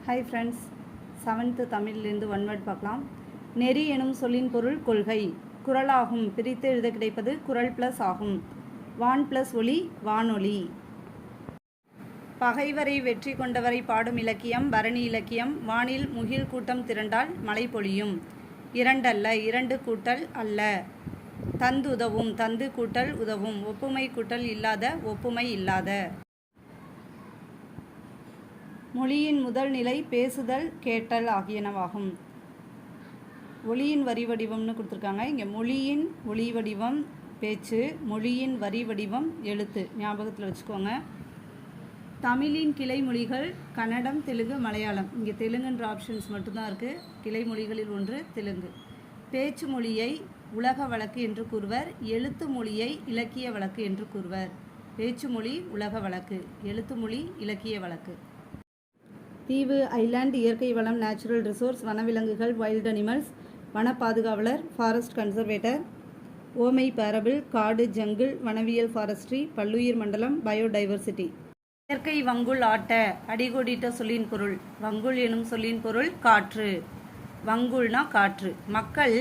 Hi friends, 7th தமிழ்லேருந்து one word பார்க்கலாம். நெறி எனும் சொல்லின் பொருள் கொள்கை. குறளாகும். பிரித்து எழுத கிடைப்பது குறள் ப்ளஸ் ஆகும். வான் ப்ளஸ் ஒளி வானொலி. பகைவரை வெற்றி கொண்டவரை பாடும் இலக்கியம் பரணி இலக்கியம். வானில் முகில் கூட்டம் திரண்டால் மழை பொழியும். இரண்டல்ல, இரண்டு கூட்டல் அல்ல. தந்து உதவும், தந்து கூட்டல் உதவும். ஒப்புமை கூட்டல் இல்லாத, ஒப்புமை இல்லாத. மொழியின் முதல் நிலை பேசுதல் கேட்டல் ஆகியனவாகும். ஒளியின் வரி வடிவம்னு கொடுத்துருக்காங்க. இங்கே மொழியின் ஒளி வடிவம் பேச்சு, மொழியின் வரி வடிவம் எழுத்து. ஞாபகத்தில் வச்சுக்கோங்க. தமிழின் கிளை மொழிகள் கன்னடம், தெலுங்கு, மலையாளம். இங்கே தெலுங்குன்ற ஆப்ஷன்ஸ் மட்டும்தான் இருக்குது. கிளை மொழிகளில் ஒன்று தெலுங்கு. பேச்சு மொழியை உலக வழக்கு என்று கூறுவர். எழுத்து மொழியை இலக்கிய வழக்கு என்று கூறுவர். பேச்சு மொழி உலக வழக்கு, எழுத்து மொழி இலக்கிய வழக்கு. தீவு ஐலாண்ட் இயற்கை வளம் நேச்சுரல் ரிசோர்ஸ். வனவிலங்குகள் வைல்ட் அனிமல்ஸ். வன பாதுகாவலர் ஃபாரஸ்ட் கன்சர்வேட்டர். ஓமை பேரபிள் காடு ஜங்கிள். வனவியல் ஃபாரஸ்ட்ரி. பல்லுயிர் மண்டலம் பயோடைவர்சிட்டி. இயற்கை வங்குள் ஆட்ட. அடிகோடிட்ட சொல்லின் பொருள். வங்குள் எனும் சொல்லின் பொருள் காற்று. வங்குள்னா காற்று. மக்கள்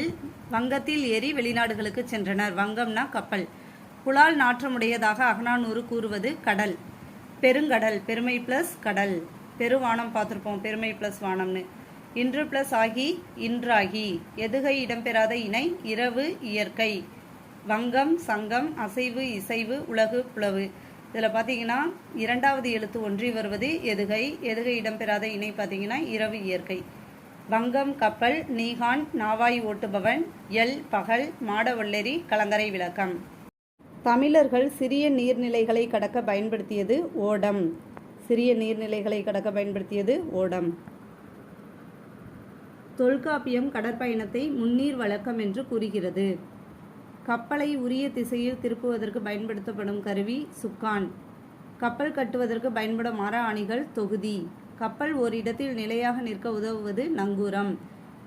வங்கத்தில் ஏறி வெளிநாடுகளுக்கு சென்றனர். வங்கம்னா கப்பல். புலால் நாற்றமுடையதாக அகநானூறு கூறுவது கடல். பெருங்கடல் பெருமை பிளஸ் கடல். பெருவானம் பார்த்துருப்போம், பெருமை ப்ளஸ் வானம்னு. இன்று ப்ளஸ் ஆகி இன்றாகி. எதுகை இடம்பெறாத இணை இரவு இயற்கை. வங்கம் சங்கம் அசைவு இசைவு உலகு புலவு. இதில் பார்த்தீங்கன்னா இரண்டாவது எழுத்து ஒன்றி வருவது எதுகை. எதுகை இடம்பெறாத இணை பார்த்தீங்கன்னா இரவு இயற்கை. வங்கம் கப்பல். நீகான் நாவாய் ஓட்டுபவன். எல் பகல். மாடவொள்ளெரி கலங்கரை விளக்கம். தமிழர்கள் சிறிய நீர்நிலைகளை கடக்க பயன்படுத்தியது ஓடம். சிறிய நீர்நிலைகளை கடக்க பயன்படுத்தியது ஓடம். தொல்காப்பியம் கடற்பயணத்தை முன்னீர் வழக்கம் என்று கூறுகிறது. கப்பலை உரிய திசையில் திருப்புவதற்கு பயன்படுத்தப்படும் கருவி சுக்கான். கப்பல் கட்டுவதற்கு பயன்படும் மர ஆணிகள் தொகுதி. கப்பல் ஓரிடத்தில் நிலையாக நிற்க உதவுவது நங்கூரம்.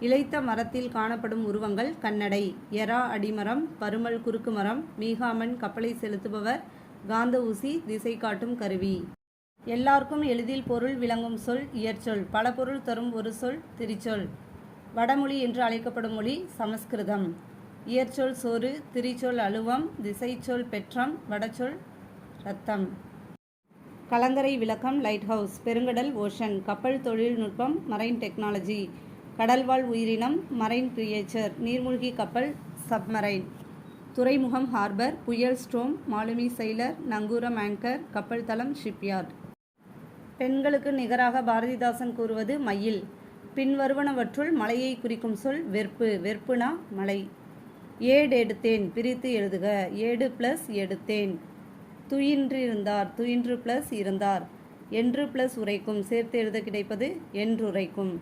இளைத்த மரத்தில் காணப்படும் உருவங்கள் கண்ணடை. எரா அடிமரம். பருமல் குறுக்கு மரம். மீகாமன் கப்பலை செலுத்துபவர். காந்த ஊசி திசை காட்டும் கருவி. எல்லாருக்கும் எளிதில் பொருள் விளங்கும் சொல் இயற்சொல். பல பொருள் தரும் ஒரு சொல் திரிச்சொல். வடமொழி என்று அழைக்கப்படும் மொழி சமஸ்கிருதம். இயற்சொல் சோறு. திரிச்சொல் அலுவம். திசைச்சொல் பெற்றம். வடச்சொல் ரத்தம். கலங்கரை விளக்கம் லைட் ஹவுஸ். பெருங்கடல் ஓஷன். கப்பல் தொழில்நுட்பம் மரைன் டெக்னாலஜி. கடல்வாழ் உயிரினம் மரைன் கிரியேச்சர். நீர்மூழ்கி கப்பல் சப்மரைன். துறைமுகம் ஹார்பர். புயல் ஸ்டோம். மாலுமி செயலர். நங்கூரம் ஆங்கர். கப்பல் தளம் ஷிப்யார்ட். பெண்களுக்கு நிகராக பாரதிதாசன் கூறுவது மயில். பின்வருவனவற்றுள் மலையை குறிக்கும் சொல் வெற்பு. வெற்புனா மலை. ஏடு எடுத்தேன் பிரித்து எழுதுக. ஏடு பிளஸ் எடுத்தேன். துயின்றிருந்தார். துயின்று பிளஸ் இருந்தார். என்று பிளஸ் உரைக்கும் சேர்த்து எழுத கிடைப்பது என்றுரைக்கும்.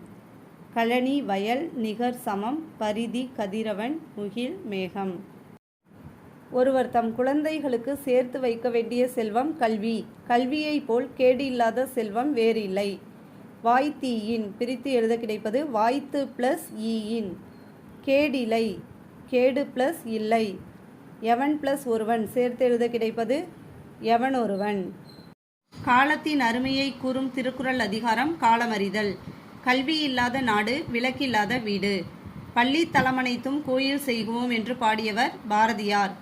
கழனி வயல். நிகர் சமம். பரிதி கதிரவன். முகில் மேகம். ஒருவர் தம் குழந்தைகளுக்கு சேர்த்து வைக்க வேண்டிய செல்வம் கல்வி. கல்வியை போல் கேடு இல்லாத செல்வம் வேறு இல்லை. வாய்த்தீயின் பிரித்து எழுத கிடைப்பது வாய்த்து பிளஸ் ஈயின். கேடிலை. கேடு பிளஸ் இல்லை. எவன் பிளஸ் ஒருவன் சேர்த்து எழுத கிடைப்பது எவன் ஒருவன். காலத்தின் அருமையை கூறும் திருக்குறள் அதிகாரம் காலமறிதல். கல்வி இல்லாத நாடு விளக்கில்லாத வீடு. பள்ளி தலமனைத்தும் கோயில் செய்குவோம் என்று பாடியவர் பாரதியார்.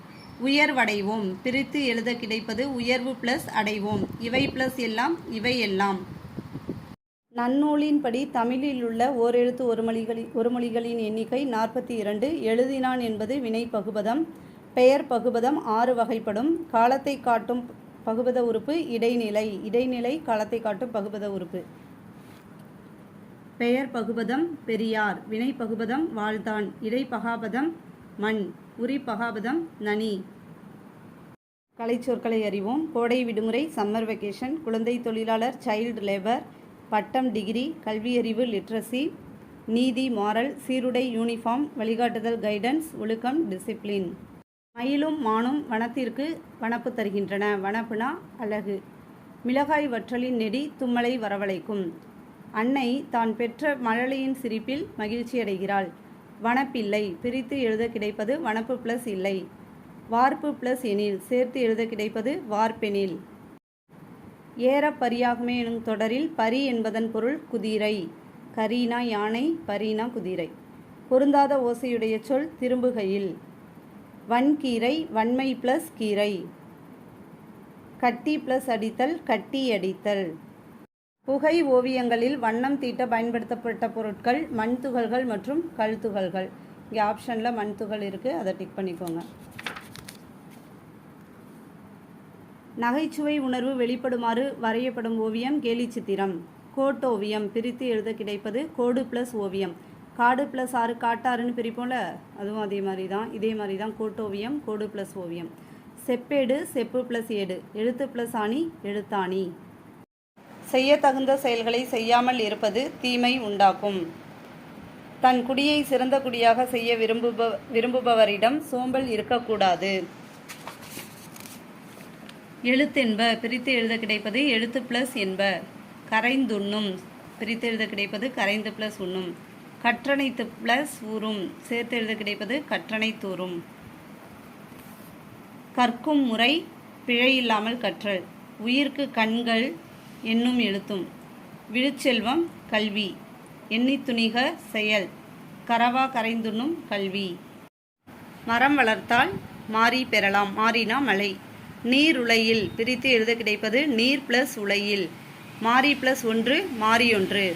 உயர்வடைவோம் பிரித்து எழுத கிடைப்பது உயர்வு பிளஸ் அடைவோம். இவை பிளஸ் எல்லாம் இவை எல்லாம். நன்னூலின்படி தமிழில் உள்ள ஓரெழுத்து ஒரு மொழிகளின் எண்ணிக்கை 42. எழுதினான் என்பது வினை பகுபதம். பெயர் பகுபதம் 6 வகைப்படும். காலத்தை காட்டும் பகுபத உறுப்பு இடைநிலை. இடைநிலை காலத்தை காட்டும் பகுபத உறுப்பு. பெயர் பகுபதம் பெரியார். வினை பகுபதம் வாழ்தான். இடைப்பகாபதம் மண். உரி பகாபதம் நனி. கலைச்சொற்களை அறிவோம். கோடை விடுமுறை சம்மர் வெக்கேஷன். குழந்தை தொழிலாளர் சைல்டு லேபர். பட்டம் டிகிரி. கல்வியறிவு லிட்ரஸி. நீதி மாரல். சீருடை யூனிஃபார்ம். வழிகாட்டுதல் கைடன்ஸ். ஒழுக்கம் டிசிப்ளின். மயிலும் மானும் வனத்திற்கு வனப்பு தருகின்றன. வனப்புனா அழகு. மிளகாய் வற்றலின் நெடி தும்மலை வரவழைக்கும். அன்னை தான் பெற்ற மழலையின் சிரிப்பில் மகிழ்ச்சி அடைகிறாள். வனப்பில்லை பிரித்து எழுத கிடைப்பது வனப்பு பிளஸ் இல்லை. வார்ப்பு பிளஸ் எனில் சேர்த்து எழுத கிடைப்பது வார்ப்பெனில். ஏறப் பரியாகுமே எனும் தொடரில் பரி என்பதன் பொருள் குதிரை. கரினா யானை, பரினா குதிரை. பொருந்தாத ஓசையுடைய சொல் திரும்புகையில். வன்கீரை வன்மை ப்ளஸ் கீரை. கட்டி ப்ளஸ் அடித்தல் கட்டி அடித்தல். புகை ஓவியங்களில் வண்ணம் தீட்ட பயன்படுத்தப்பட்ட பொருட்கள் மண் துகள்கள் மற்றும் கல் துகள்கள். இங்கே ஆப்ஷனில் மண் துகள் இருக்குது, அதை டிக் பண்ணிக்கோங்க. நகைச்சுவை உணர்வு வெளிப்படுமாறு வரையப்படும் ஓவியம் கேலி சித்திரம். கோட்டோவியம் பிரித்து எழுத கிடைப்பது கோடு ப்ளஸ் ஓவியம். காடு ப்ளஸ் ஆறு காட்டாறுன்னு பிரிப்போம்ல, அதுவும் அதே மாதிரி தான் கோட்டோவியம் கோடு ப்ளஸ் ஓவியம். செப்பேடு செப்பு ப்ளஸ் ஏடு. எழுத்து ப்ளஸ் ஆணி எழுத்தாணி. செய்ய தகுந்த செயல்களை செய்யாமல் இருப்பது தீமை உண்டாக்கும். தன் குடியை சிறந்த குடியாக செய்ய விரும்புபவரிடம் சோம்பல் இருக்கக்கூடாது. எழுத்தென்ப பிரித்து எழுத கிடைப்பது எழுத்து ப்ளஸ் என்ப. கரைந்துண்ணும் பிரித்து எழுத கிடைப்பது கரைந்து ப்ளஸ் உண்ணும். கற்றணைத்து ப்ளஸ் ஊறும் சேர்த்து எழுத கிடைப்பது கற்றணை தூறும். கற்கும் முறை பிழையில்லாமல் கற்றல். உயிர்க்கு கண்கள் என்னும் எழுத்தும். விழுச்செல்வம் கல்வி. எண்ணித் துணிக செயல். கரவா கரைந்துண்ணும் கல்வி. மரம் வளர்த்தால் மாரி பெறலாம். மாரினா மழை. நீர் உலையில் பிரித்து எழுத கிடைப்பது நீர் ப்ளஸ் உலையில். மாரி ப்ளஸ் ஒன்று மாரியொன்று.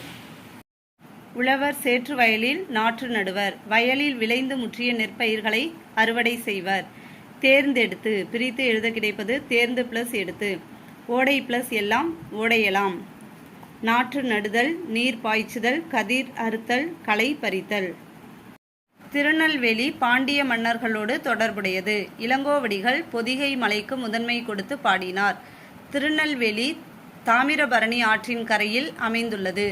உழவர் சேற்று வயலில் நாற்று நடுவர். வயலில் விளைந்து முற்றிய நெற்பயிர்களை அறுவடை செய்வர். தேர்ந்தெடுத்து பிரித்து எழுத கிடைப்பது தேர்ந்து ப்ளஸ் எடுத்து. ஓடை ப்ளஸ் எல்லாம் ஓடையலாம். நாற்று நடுதல் நீர் பாய்ச்சுதல் கதிர் அறுத்தல் களை பறித்தல். திருநெல்வேலி பாண்டிய மன்னர்களோடு தொடர்புடையது. இளங்கோவடிகள் பொதிகை மலைக்கு முதன்மை கொடுத்து பாடினார். திருநெல்வேலி தாமிரபரணி ஆற்றின் கரையில் அமைந்துள்ளது.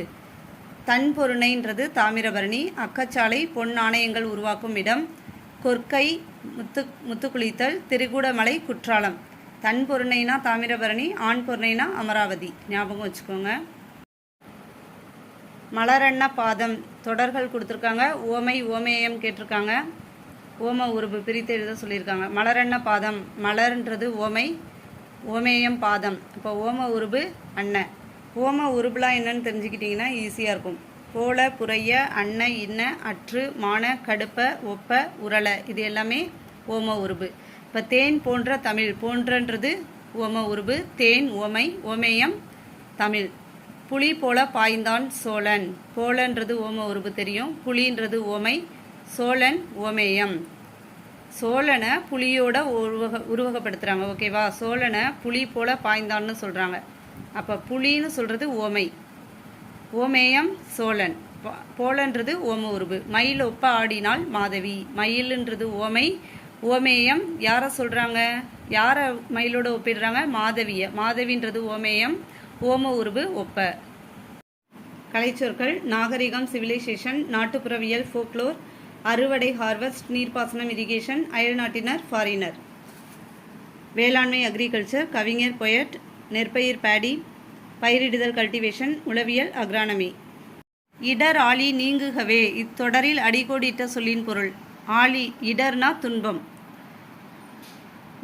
தன்பொருணைன்றது தாமிரபரணி. அக்கச்சாலை பொன் நாணயங்கள் உருவாக்கும் இடம். கொற்கை முத்துக்குளித்தல். திரிகூடமலை குற்றாலம். தன்பொருணைனா தாமிரபரணி, ஆண் பொருணைனா அமராவதி. ஞாபகம் வச்சுக்கோங்க. மலரன்ன பாதம் தொடர்கள் கொடுத்துருக்காங்க. ஓமை ஓமேயம் கேட்டிருக்காங்க. ஓம உருபு பிரித்து எழுத சொல்லியிருக்காங்க. மலரன்ன பாதம் மலர்ன்றது ஓமை, ஓமேயம் பாதம். இப்போ ஓம உருபு அன்ன. ஓம உருபுலாம் என்னன்னு தெரிஞ்சுக்கிட்டிங்கன்னா ஈஸியாக இருக்கும். போல புரைய அன்ன இன்ன அற்று மான கடுப்ப ஒப்ப உரள இது எல்லாமே ஓம உருபு. இப்போ தேன் போன்ற தமிழ். போன்றன்றது ஓம உருபு. தேன் ஓமை, ஓமேயம் தமிழ். புலி போல பாய்ந்தான் சோழன். போலன்றது ஓம உருபு தெரியும். புலின்றது ஓமை, சோழன் ஓமேயம். சோழனை புலியோட உருவகப்படுத்துகிறாங்க. ஓகேவா? சோழனை புலி போல பாய்ந்தான்னு சொல்கிறாங்க. அப்போ புலின்னு சொல்கிறது ஓமை, ஓமேயம் சோழன். போலன்றது ஓம உருபு. மயில் ஒப்ப ஆடினால் மாதவி. மயிலுன்றது ஓமை, ஓமேயம் யாரை சொல்கிறாங்க? யாரை மயிலோட ஒப்பிடுறாங்க? மாதவியை. மாதவின்றது ஓமேயம், ஓம உருபு ஒப்ப. கலைச்சொற்கள் நாகரிகம் சிவிலைசேஷன், நாட்டுப்புறவியல் ஃபோக்லோர், அறுவடை ஹார்வெஸ்ட், நீர்ப்பாசனம் இரிகேஷன், அயல்நாட்டினர் ஃபாரினர். வேளாண்மை அக்ரிகல்ச்சர், கவிஞர் பொயட், நெற்பயிர் பேடி, பயிரிடுதல் கல்டிவேஷன், உளவியல் அக்ரானமி. இடர் ஆழி நீங்குகவே இத்தொடரில் அடிக்கோடிட்ட சொல்லின் பொருள். ஆழி இடர்னா துன்பம்.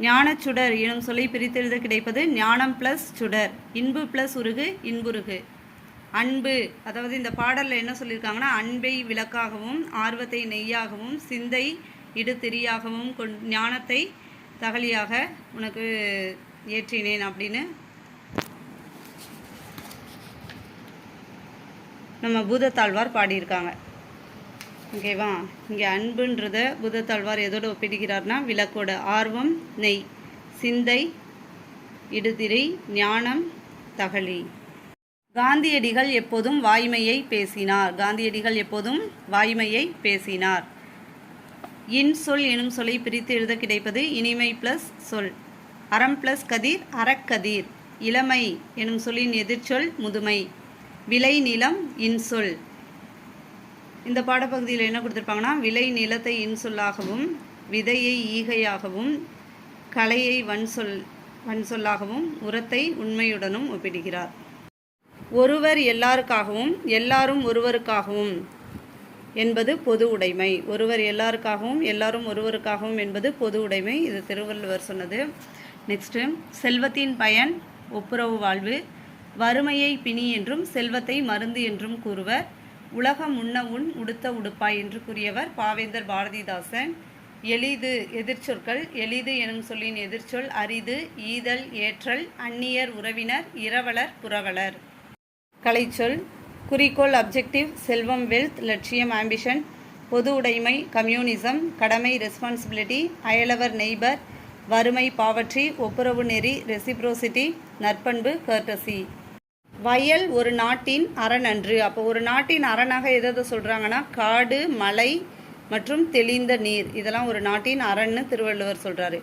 ஞானச்சுடர் எனும் சொல்லை பிரித்தெழுத கிடைப்பது ஞானம் ப்ளஸ் சுடர். இன்பு ப்ளஸ் உருகு இன்புருகு. அன்பு அதாவது இந்த பாடலில் என்ன சொல்லியிருக்காங்கன்னா, அன்பை விளக்காகவும் ஆர்வத்தை நெய்யாகவும் சிந்தை இடுதிரியாகவும் ஞானத்தை தகலியாக உனக்கு ஏற்றினேன் அப்படின்னு நம்ம பூதத்தாழ்வார் பாடியிருக்காங்க. ஓகேவா? இங்கே அன்புன்றத பூதத்தாழ்வார் எதோடு ஒப்பிடுகிறார்னா விளக்கோட. ஆர்வம் நெய், சிந்தை இடுதிரை, ஞானம் தகலி. காந்தியடிகள் எப்போதும் வாய்மையை பேசினார். காந்தியடிகள் எப்போதும் வாய்மையை பேசினார். இன்சொல் எனும் சொல்லை பிரித்து எழுத கிடைப்பது இனிமை ப்ளஸ் சொல். அறம் ப்ளஸ் கதிர் அறக்கதிர். இளமை எனும் சொல்லின் எதிர்ச்சொல் முதுமை. விளை நிலம் இன்சொல். இந்த பாடப்பகுதியில் என்ன கொடுத்துருப்பாங்கன்னா, விளை நிலத்தை இன்சொல்லாகவும் விதையை ஈகையாகவும் கலையை வன்சொல்லாகவும் உரத்தை உண்மையுடனும் ஒப்பிடுகிறார். ஒருவர் எல்லாருக்காகவும் எல்லாரும் ஒருவருக்காகவும் என்பது பொது உடைமை. ஒருவர் எல்லாருக்காகவும் எல்லாரும் ஒருவருக்காகவும் என்பது பொது உடைமை. இது திருவள்ளுவர் சொன்னது. நெக்ஸ்ட்டு செல்வத்தின் பயன் ஒப்புரவு வாழ்வு. வறுமையை பிணி என்றும் செல்வத்தை மருந்து என்றும் கூறுவர். உலகம் உண்ண உண் உடுத்த உடுப்பாய் என்று கூறியவர் பாவேந்தர் பாரதிதாசன். எளிது எதிர்ச்சொற்கள். எளிது எனும் சொல்லின் எதிர்ச்சொல் அரிது, ஈதல், ஏற்றல், அந்நியர், உறவினர், இரவலர், புரவலர். கலைச்சொல். குறிக்கோள் அப்ஜெக்டிவ், செல்வம் வெல்த், லட்சியம் ஆம்பிஷன், பொது உடைமை கம்யூனிசம், கடமை ரெஸ்பான்சிபிலிட்டி, அயலவர் நெய்பர், வறுமை பாவர்ட்டி, ஒப்புரவு நெறி ரெசிப்ரோசிட்டி, நற்பண்பு கர்டசி. வயல் ஒரு நாட்டின் அரணன்று. அப்போ ஒரு நாட்டின் அரணாக எதை சொல்கிறாங்கன்னா காடு, மலை மற்றும் தெளிந்த நீர், இதெல்லாம் ஒரு நாட்டின் அரண்னு திருவள்ளுவர் சொல்கிறாரு.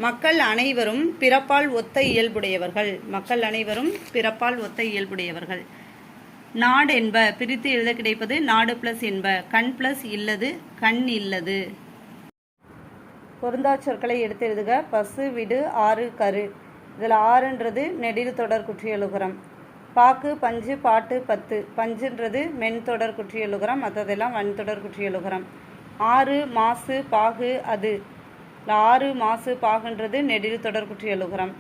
மக்கள் அனைவரும் பிறப்பால் ஒத்த இயல்புடையவர்கள். மக்கள் அனைவரும் பிறப்பால் ஒத்த இயல்புடையவர்கள். நாடு என்ப பிரித்து எழுத கிடைப்பது நாடு பிளஸ் என்ப. கண் பிளஸ் இல்லது, கண் இல்லது. பொருந்தா சொற்களை எடுத்து எழுதுக. பசு, விடு, ஆறு, கரு. இதில் ஆறுன்றது நெடில் தொடர் குற்றியலுகரம். பாக்கு, பஞ்சு, பாட்டு, பத்து. பஞ்சுன்றது மென் தொடர் குற்றியலுகரம், மற்றதெல்லாம் வன் தொடர் குற்றியலுகரம். ஆறு, மாசு, பாகு, அது. ஆறு, மாசு, பாகுன்றது நெடில் தொடர் குற்றியலுகரம்.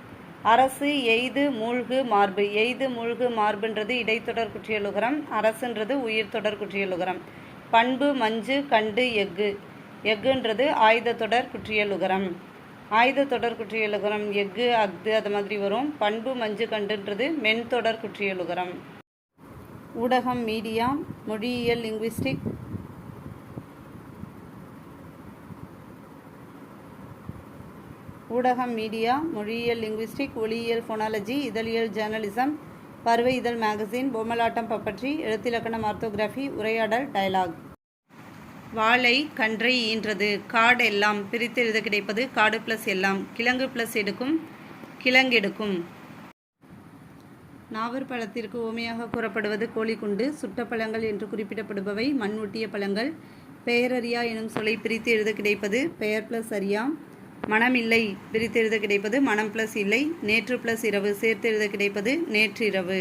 அரசு, எய்து, மூழ்கு, மார்பு. எய்து, மூழ்கு, மார்புன்றது இடைத்தொடர் குற்றியலுகரம். அரசுன்றது உயிர் தொடர் குற்றியலுகரம். பண்பு, மஞ்சு, கண்டு, எஃகு. எஃகுன்றது ஆயுத தொடர் குற்றியலுகரம். ஆயுத தொடர் குற்றியலுகரம் எஃகு, அஃது அது மாதிரி வரும். பண்பு, மஞ்சு, கண்டுன்றது மென் தொடர் குற்றியலுகரம். ஊடகம் மீடியா. மொழியியல் லிங்குவிஸ்டிக். ஊடகம் மீடியா, மொழியியல் லிங்குவிஸ்டிக், ஒளியியல் ஃபோனாலஜி, இதழியல் ஜேர்னலிசம், பருவ இதழ் மேகசின், பொம்மலாட்டம் பப்பற்றி, எழுத்திலக்கணம் ஆர்த்தோகிராஃபி, உரையாடல் டயலாக். வாழை கன்றை ஈன்றது. காடு எல்லாம் பிரித்து எழுத கிடைப்பது காடு பிளஸ் எல்லாம். கிழங்கு பிளஸ் எடுக்கும், கிழங்கெடுக்கும். நாவற்பழத்திற்கு உவமையாக கூறப்படுவது கோழிக்குண்டு. சுட்ட பழங்கள் என்று குறிப்பிடப்படுபவை மண் ஒட்டிய பழங்கள். பெயரறியா எனும் சொல்லை பிரித்து எழுத கிடைப்பது பெயர் பிளஸ் அறியா. மனம் இல்லை பிரித்து எழுத கிடைப்பது மனம் பிளஸ் இல்லை. நேற்று பிளஸ் இரவு சேர்த்து எழுத கிடைப்பது நேற்றிரவு.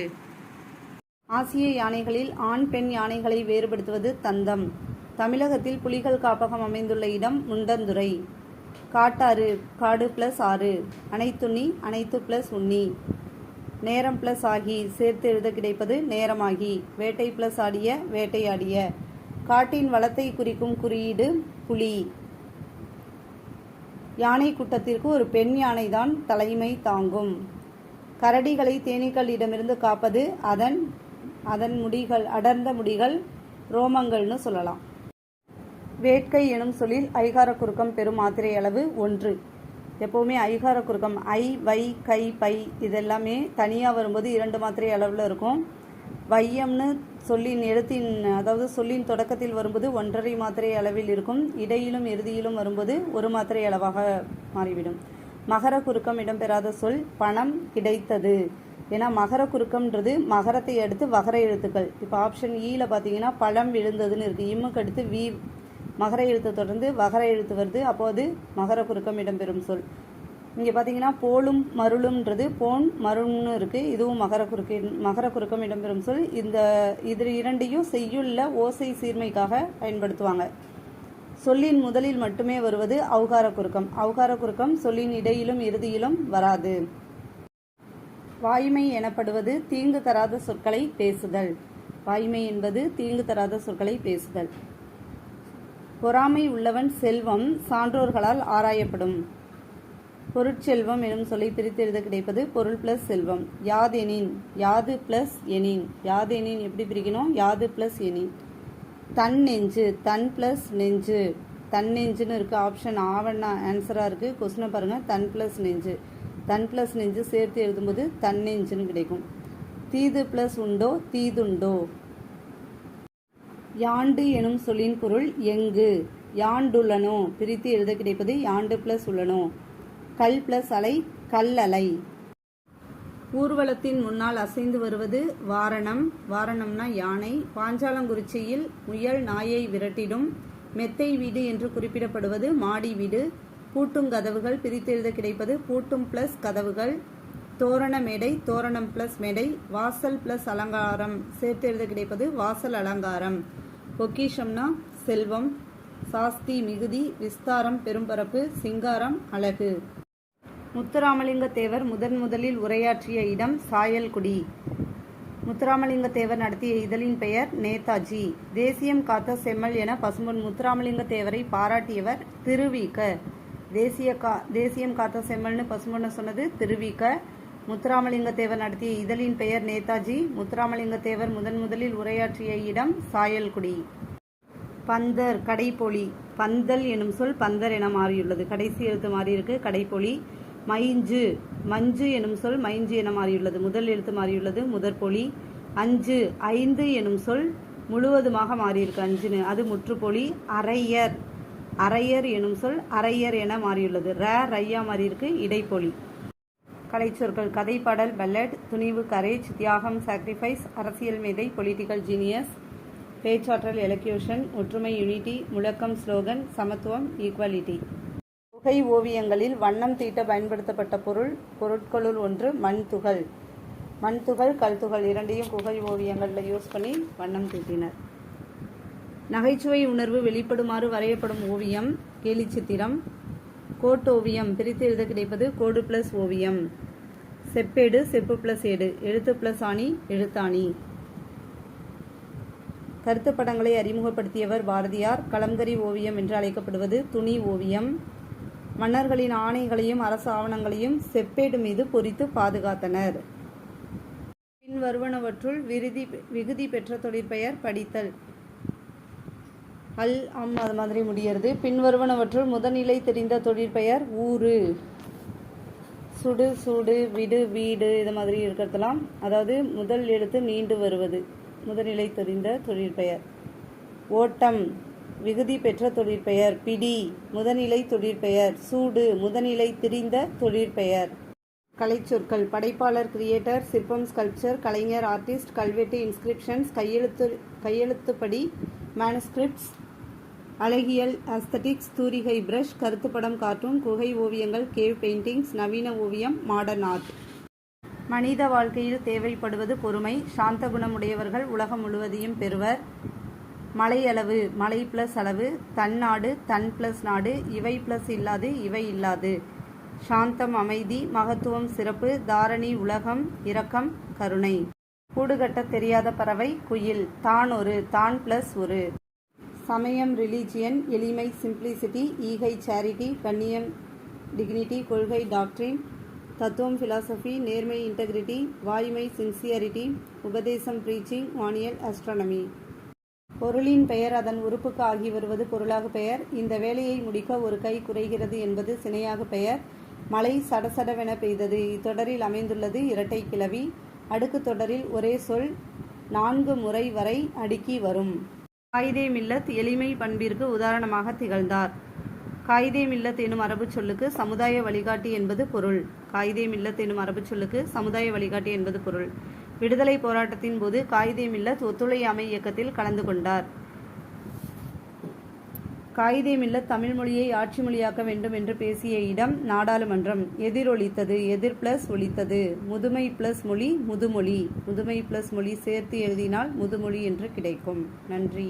ஆசிய யானைகளில் ஆண் பெண் யானைகளை வேறுபடுத்துவது தந்தம். தமிழகத்தில் புலிகள் காப்பகம் அமைந்துள்ள இடம் முண்டந்துறை. காட்டாறு காடு பிளஸ் ஆறு. அனைத்துண்ணி அனைத்து பிளஸ் உண்ணி. நேரம் பிளஸ் ஆகி சேர்த்து எழுத கிடைப்பது நேரமாகி. வேட்டை பிளஸ் ஆடிய வேட்டையாடிய. காட்டின் வளத்தை குறிக்கும் குறியீடு புலி. யானை கூட்டத்திற்கு ஒரு பெண் யானைதான் தலைமை தாங்கும். கரடிகளை தேனீக்களிடமிருந்து காப்பது அதன் முடிகள், அடர்ந்த முடிகள், ரோமங்கள்னு சொல்லலாம். வேட்கை எனும் சொல்லில் ஐகார குறுக்கம் பெறும் மாத்திரை அளவு 1. எப்போவுமே ஐகார குறுக்கம் ஐ, வை, கை, பை இதெல்லாமே தனியாக வரும்போது 2 மாத்திரை அளவில் இருக்கும். வையம்னு சொல்லின் எழுத்தின் அதாவது சொல்லின் தொடக்கத்தில் வரும்போது 1.5 மாத்திரை அளவில் இருக்கும். இடையிலும் இறுதியிலும் வரும்போது 1 மாத்திரை அளவாக மாறிவிடும். மகர குறுக்கம் இடம்பெறாத சொல் பணம் கிடைத்தது. ஏன்னா மகர குறுக்கம்ன்றது மகரத்தை அடுத்து வகர எழுத்துக்கள். இப்போ ஆப்ஷன் ஈல பார்த்தீங்கன்னா பழம் விழுந்ததுன்னு இருக்குது. இம்முக்கு அடுத்து வி மகர எழுத்து தொடர்ந்து வகர எழுத்து வருது. அப்போது மகர குறுக்கம் இடம்பெறும் சொல். இங்கே பார்த்தீங்கன்னா போலும் மருளும்ன்றது போன் மருள்னு இருக்குது. இதுவும் மகர குறுக்கம் இடம்பெறும் சொல். இது இரண்டையும் செய்யுள்ள ஓசை சீர்மைக்காக பயன்படுத்துவாங்க. சொல்லின் முதலில் மட்டுமே வருவது ஔகார குறுக்கம். ஔகார குறுக்கம் சொல்லின் இடையிலும் இறுதியிலும் வராது. வாய்மை எனப்படுவது தீங்கு தராத சொற்களை பேசுதல். வாய்மை என்பது தீங்கு தராத சொற்களை பேசுதல். பொறாமை உள்ளவன் செல்வம் சான்றோர்களால் ஆராயப்படும். பொருட்செல்வம் எனும் சொல்லை பிரித்து எழுத கிடைப்பது பொருள் பிளஸ் செல்வம். யாதெனின் யாது பிளஸ் எனின். யாதெனின் எப்படி பிரிக்கணும்? யாது பிளஸ் எனின். தன் நெஞ்சு தன் பிளஸ் நெஞ்சு. தன் நெஞ்சுன்னு இருக்குது. ஆப்ஷன் ஆவண்ணா ஆன்சராக இருக்குது. கொஸ்டினை பாருங்கள். தன் பிளஸ் நெஞ்சு. தன் பிளஸ் நெஞ்சு சேர்த்து எழுதும்போது தன் நெஞ்சுன்னு கிடைக்கும். தீது பிளஸ் உண்டோ தீதுண்டோ. யாண்டு எனும் சொல்லின் பொருள் எங்கு. யாண்டுள்ளனோ பிரித்து எழுத கிடைப்பது யாண்டு பிளஸ் உள்ளனோ. கல் பிளஸ் அலை கல்லலை. ஊர்வலத்தின் முன்னால் அசைந்து வருவது வாரணம். வாரணம்னா யானை. பாஞ்சாலங்குறிச்சியில் முயல் நாயை விரட்டிடும். மெத்தை வீடு என்று குறிப்பிடப்படுவது மாடி வீடு. பூட்டும் கதவுகள் பிரித்து எழுத கிடைப்பது பூட்டும் பிளஸ் கதவுகள். தோரண மேடை தோரணம் பிளஸ் மேடை. வாசல் பிளஸ் அலங்காரம் சேர்த்து எழுத கிடைப்பது வாசல் அலங்காரம். பொக்கிஷம்னா செல்வம். சாஸ்தி மிகுதி. விஸ்தாரம் பெரும்பரப்பு. சிங்காரம் அழகு. முத்துராமலிங்க தேவர் முதலில் உரையாற்றிய இடம் சாயல்குடி. முத்துராமலிங்க தேவர் நடத்திய இதழின் பெயர் நேதாஜி. தேசியம் காத்த செம்மல் என பசும்பொன் முத்துராமலிங்க தேவரை பாராட்டியவர் திருவிக. தேசியம் காத்த செம்மல்னு பசும்பொன்ன சொன்னது திருவிக. முத்துராமலிங்க தேவர் நடத்திய இதழின் பெயர் நேதாஜி. முத்துராமலிங்க தேவர் முதலில் உரையாற்றிய இடம் சாயல்குடி. பந்தர் கடைப்பொலி. பந்தல் எனும் சொல் பந்தர் என மாறியுள்ளது. கடைசி எழுத்து மாறியிருக்கு, கடைப்பொலி. மைஞ்சு. மஞ்சு எனும் சொல் மைஞ்சு என மாறியுள்ளது. முதல் எழுத்து மாறியுள்ளது, முதற்பொலி. அஞ்சு. ஐந்து எனும் சொல் முழுவதுமாக மாறியிருக்கு, அஞ்சுன்னு, அது முற்றுப்பொலி. அரையர். அரையர் எனும் சொல் அரையர் என மாறியுள்ளது. ரையா மாறியிருக்கு, இடைப்பொலி. கலைச்சொற்கள். கதைப்பாடல் பல்லட். துணிவு கரேஜ். தியாகம் சாக்ரிஃபைஸ். அரசியல் மேதை பொலிட்டிக்கல் ஜீனியஸ். பேச்சாற்றல் எலக்யூஷன். ஒற்றுமை யூனிட்டி. முழக்கம் ஸ்லோகன். சமத்துவம் ஈக்குவாலிட்டி. குகை ஓவியங்களில் வண்ணம் தீட்ட பயன்படுத்தப்பட்ட பொருட்களுள் ஒன்று மண்துகள். மண்துகள் கல்துகள் இரண்டையும் குகை ஓவியங்களில் யூஸ் பண்ணி வண்ணம் தீட்டினர். நகைச்சுவை உணர்வு வெளிப்படுமாறு வரையப்படும் ஓவியம் கேலிச்சித்திரம். கோட்டோவியம் பிரித்து எழுத கிடைப்பது கோடு பிளஸ் ஓவியம். செப்பேடு செப்பு பிளஸ் ஏடு. எழுத்து பிளஸ் ஆணி எழுத்தாணி. கருத்து படங்களை அறிமுகப்படுத்தியவர் பாரதியார். கலம்கரி ஓவியம் என்று அழைக்கப்படுவது துணி ஓவியம். மன்னர்களின் ஆணைகளையும் அரசு ஆவணங்களையும் செப்பேடு மீது பொறித்து பாதுகாத்தனர். பின்வருவனவற்றுள் விகுதி பெற்ற தொழிற்பெயர் படித்தல். அது மாதிரி முடிகிறது. பின்வருவனவற்றுள் முதல்நிலை தெரிந்த தொழிற்பெயர் ஊரு. சுடு சூடு விடு வீடு இது மாதிரி இருக்கிறதெல்லாம் அதாவது முதல் எழுத்து நீண்டு வருவது முதல்நிலை தெரிந்த தொழிற்பெயர். ஓட்டம் விகுதி பெற்ற தொழிற்பெயர். பிடி முதல்நிலை தொழிற்பெயர். சூடு முதல்நிலை தெரிந்த தொழிற்பெயர். கலைச்சொற்கள். படைப்பாளர் கிரியேட்டர். சிற்பம் ஸ்கல்ப்சர். கலைஞர் ஆர்டிஸ்ட். கல்வெட்டு இன்ஸ்கிரிப்ஷன்ஸ். கையெழுத்துப்படி மேனுஸ்கிரிப்ட்ஸ். அழகியல் அஸ்தட்டிக்ஸ். தூரிகை பிரஷ். கருத்துப்படம் கார்ட்டூன். குகை ஓவியங்கள் கேவ் பெயிண்டிங்ஸ். நவீன ஓவியம் மாடர்ன் ஆர்ட். மனித வாழ்க்கையில் தேவைப்படுவது பொறுமை. சாந்த குணமுடையவர்கள் உலகம் முழுவதையும் பெறுவர். மலை அளவு மலை பிளஸ் அளவு. தன்னாடு தன் பிளஸ் நாடு. இவை பிளஸ் இல்லாது இவை இல்லாது. சாந்தம் அமைதி. மகத்துவம் சிறப்பு. தாரணி உலகம். இரக்கம் கருணை. கூடுகட்ட தெரியாத பறவை குயில். தான் ஒரு தான் பிளஸ் ஒரு. சமயம் ரிலீஜியன். எளிமை சிம்பிளிசிட்டி. ஈகை சேரிட்டி. கண்ணியம் டிக்னிட்டி. கொள்கை டாக்ட்ரின். தத்துவம் பிலாசபி. நேர்மை இன்டெகிரிட்டி. வாய்மை சின்சியரிட்டி. உபதேசம் பிரீச்சிங். வானியல் ஆஸ்ட்ரானமி. பொருளின் பெயர் அதன் உறுப்புக்கு ஆகி வருவது பொருளாக பெயர். இந்த வேலையை முடிக்க ஒரு கை குறைகிறது என்பது சினையாக பெயர். மழை சடசடவென பெய்தது. இத்தொடரில் அமைந்துள்ளது இரட்டை கிளவி. அடுக்கு தொடரில் ஒரே சொல் 4 முறை வரை அடுக்கி வரும். காயிதே மில்லத் எளிமை பண்பிற்கு உதாரணமாக திகழ்ந்தார். காயிதே மில்லத் எனும் அரபு சொல்லுக்கு சமுதாய வழிகாட்டி என்பது பொருள். காயிதே மில்லத் எனும் அரபு சொல்லுக்கு சமுதாய வழிகாட்டி என்பது பொருள். விடுதலை போராட்டத்தின் போது காயிதே மில்லத் ஒத்துழையாமை இயக்கத்தில் கலந்து கொண்டார். காயிதே மில்லத் தமிழ் மொழியை ஆட்சி மொழியாக்க வேண்டும் என்று பேசிய இடம் நாடாளுமன்றம். எதிரொலித்தது எதிர் பிளஸ் ஒலித்தது. முதுமை பிளஸ் மொழி முதுமொழி. முதுமை பிளஸ் மொழி சேர்த்து எழுதினால் முதுமொழி என்று கிடைக்கும். நன்றி.